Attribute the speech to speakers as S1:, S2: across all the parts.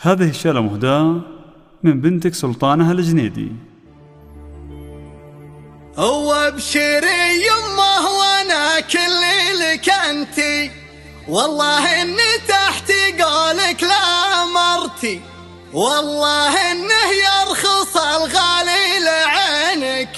S1: هذه الشالة مهداة من بنتك سلطانة الجنيدي.
S2: وابشري يمه وانا كل لك انتي، والله اني تحت قولك لا مرتي، والله انه يرخص الغالي لعينك،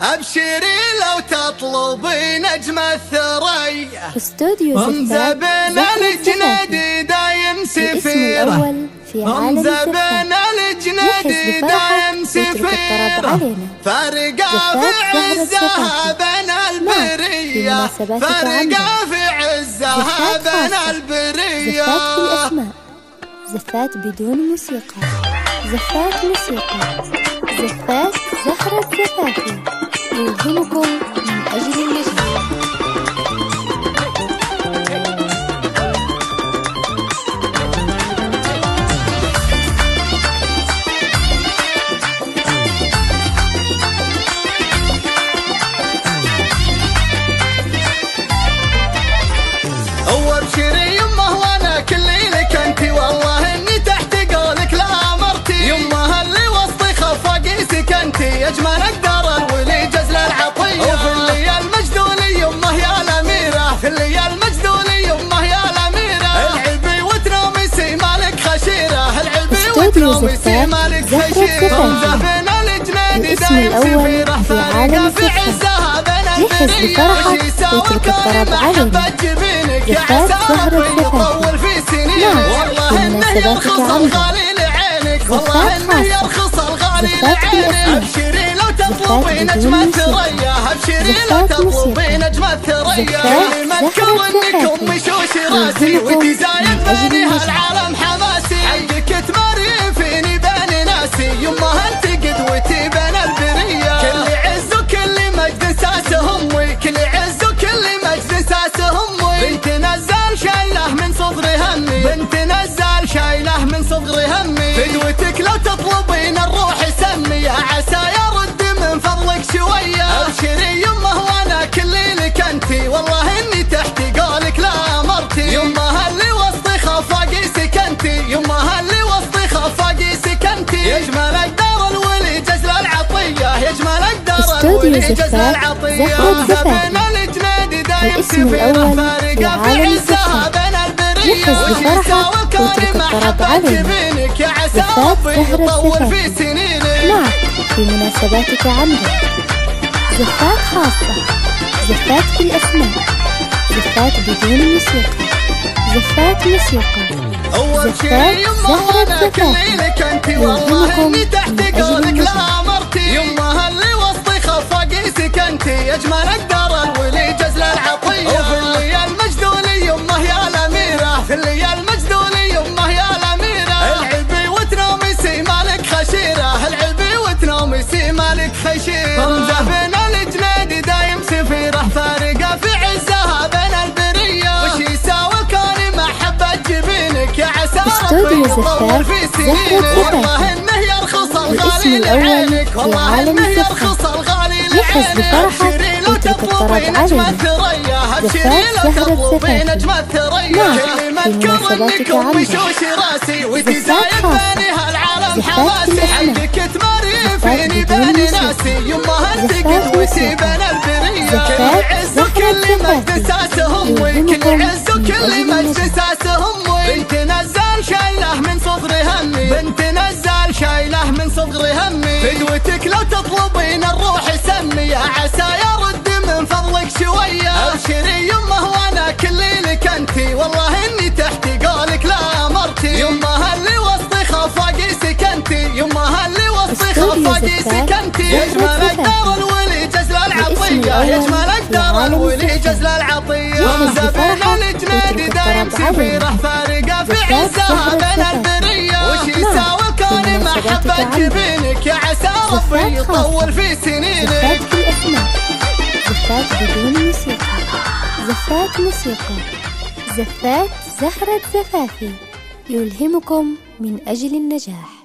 S2: ابشري لو تطلبي نجم الثريا، ومزبن الجنيدي دايم سفيره، ومزبن الجنيدي دايم سفيره، فرقة في عزها بين البرية، فرقة في عزها بين البرية.
S3: زفات بالأسماء، زفات بدون موسيقى، زفات موسيقى، زفات زهرة زفافي، يلهمكم من أجل النجاح.
S2: وابشري يمه وانا كل لك انتي، والله اني تحت قولك لا مرتي، يمه اللي وسطي خف قيسك انتي، اجمل اقدر الولي جزل العطيه، وفي اللي المجدولي يمه يا الاميره، في اللي المجدولي يمه يا الاميره، العلبي وتنومسي مالك خشيره، العلبي وتنومسي مالك خشيره، ومزفن الجنيدي دايم سفيره، فارقه في عزها بين البريه، وشي ساوى كون محبه جبينك يا عسى ربي يطول في سنين، والله انه يرخص الغالي لعينك، والله انه يرخص الغالي لعينك، ابشري لو تطلبي نجم الثريا، ابشري لو تطلبي نجم الثريا، اللي مذكر انك امي شوشي راسي، وانتي زايد بينها العالم حماسي، حقك تماري فيني بين ناسي، يمه انت قدوتي بين البريه، كل عز وكل مجد ساسه امي، كل عز وكل مجد ساسه امي، بنت نزال شايله من صغر همي، بنت نزال شايله من صغر همي، فدوتك لو تطلبين الروح سمي، يا عسى يرد من فضلك شويه، ابشري يمه وانا كل لك انتي، والله اني تحت قولك لا مرتي، يمه اللي وسطي خف قيسك انتي، يمه اللي وسطي خف قيسك انتي، يجمل اقدار الولي جزل العطيه، يجمل اقدار الولي جزل العطيه، ومزبن الجنيدي دايم سفيره، فارقه في عزها بين البريه، وشي ساوى كون محبه جبينك يا عسى ربي يطول في سنينك.
S3: معك في مناسباتك عمرك، زفات خاصة، زفات بالأسماء، زفات بدون موسيقى، زفات موسيقى،
S2: وابشري يمه وانا كل لك انتي، والله اني تحت قولك لا مرتي، يمه اللي وسطي خف قيسك انتي، اجمل اقدار الولي جزل العطيه، وفي اللي المجدولي يمه يا الاميره، في اللي المجدولي يمه يا الاميره، العلبي وتنومسي مالك خشيره، العلبي وتنومسي مالك خشيره، ومزفن الجنيدي دايم سفيره، فارقه في عزها بين البريه، وشي يساوي كوني محبه جبينك يا عسى ربي يطول في سنينك، والله انه يرخص الغالي لعينك، والله انه يرخص الغالي لعينك، ابشري لو تطلبي نجم الثريا، ابشري لو تطلبي نجم الثريا، اللي مذكر انك امي شوشي راسي، وانتي زايد بينها العالم حماسي، حقك تماري فيني بين ناسي، يمه انت قدوتي بين البريه، كل عز وكل مجد ساسه امي، كل عز وكل مجد ساسه امي، بنت نزال شايله من صغر همي، بنت نزال شايله من صغر همي، فدوتك لو تطلبين الروح سمي، يا عسى يرد من فضلك شويه، ابشري يمه وانا كل لك انتي، والله اني تحت قولك لا مرتي، يمه اللي وسطي خف قيسك انتي، يمه اللي وسطي خف قيسك انتي، يجمل اقدار الولي جزل العطيه، يجمل اقدار الولي جزل العطيه، ومزفن الجنيدي دايم سفيره، فارقه في عزها بين البريه، وشي يساوي كوني محبه جبينك يا عسى ربي يطول في سنينك.
S3: زفات بالأسماء، زفات بدون موسيقى، زفات موسيقى، زفات زهرة زفافي، يلهمكم من أجل النجاح.